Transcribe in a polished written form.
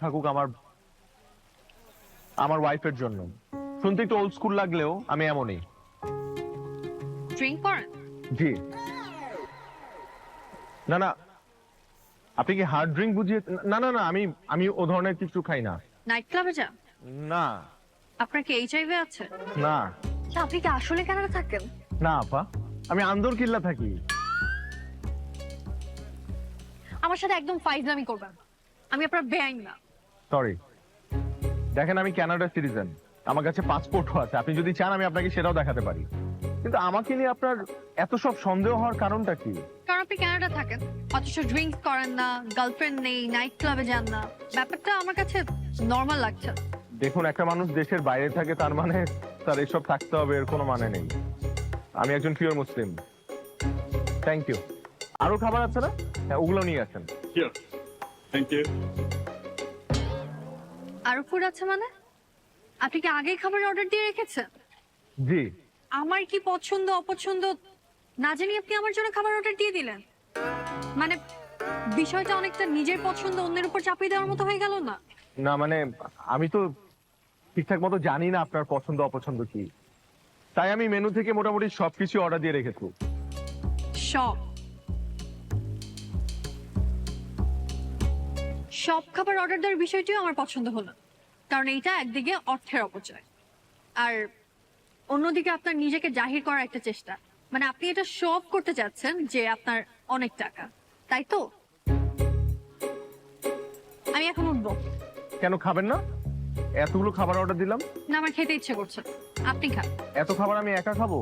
থাকুক আমার আমার ওয়াইফের জন্য। শুনতে একটু ওল্ড স্কুল লাগলেও আমি এমনই। ড্রিঙ্ক করেন? জি। না না, আপনি কি হার্ড ড্রিঙ্ক বুঝিয়ে? না না না, আমি আমি ও ধরনের কিছু খাই না। নাইট ক্লাবে যান? না আপনার কি এইচআইভি আছে? না তা আপনি কি আসলে কানাডা থাকেন? না আপা, আমি আন্দর কিল্লা থাকি। আমার সাথে একদম ফাইজলামি করবেন না। আমি আপনার বেআইন না। সরি, দেখেন আমি কানাডা সিটিজেন, আমার কাছে পাসপোর্টও আছে। আপনি যদি চান আমি আপনাকে সেটাও দেখাতে পারি। কিন্তু আমাকে নিয়ে আপনার এত সব সন্দেহ হওয়ার কারণটা কি? কারণ আপনি কানাডা থাকেন, অথচ ড্রিঙ্কস করেন না, গার্লফ্রেন্ড নেই, নাইট ক্লাবে যান না। ব্যাপারটা আমার কাছে নর্মাল লাগছে। দেখুন, একটা মানুষ দেশের বাইরে থাকে তার মানে তার এসব থাকতে হবে এর কোনো মানে নেই। আমি একজন পিওর মুসলিম। Thank you. আরো খাবার আছে না? হ্যাঁ, ওগুলো নিয়ে আসেন। Here. Thank you. আরো ফুড আছে মানে? আপনি কি আগেই খাবার অর্ডার দিয়ে রেখেছেন? জি। আমার কি পছন্দ অপছন্দ না জানি আপনি আমার জন্য খাবার অর্ডার দিয়ে দিলেন। মানে বিষয়টা অনেকটা নিজের পছন্দ অন্যের উপর চাপিয়ে দেওয়ার মতো হয়ে গেল না? না মানে আমি তো ঠিকঠাক মতো জানি না আপনার পছন্দ অপছন্দ কি, তাই আমি মেনু থেকে মোটামুটি সবকিছু অর্ডার দিয়ে রেখেছি। সব সব খাবার অর্ডার দেওয়ার বিষয়টিও আমার পছন্দ হলো, কারণ এইটা একদিকে অর্থের অপচয়, আর অন্যদিকে আপনার নিজেকে জাহির করার একটা চেষ্টা। মানে আপনি এটা শো অফ করতে চাচ্ছেন যে আপনার অনেক টাকা, তাই তো? আমি এখন উঠবো। কেন খাবেন না? এতগুলো খাবার অর্ডার দিলাম। না, আমার খেতে ইচ্ছে করছে। আপনি খান। এত খাবার আমি একা খাবো?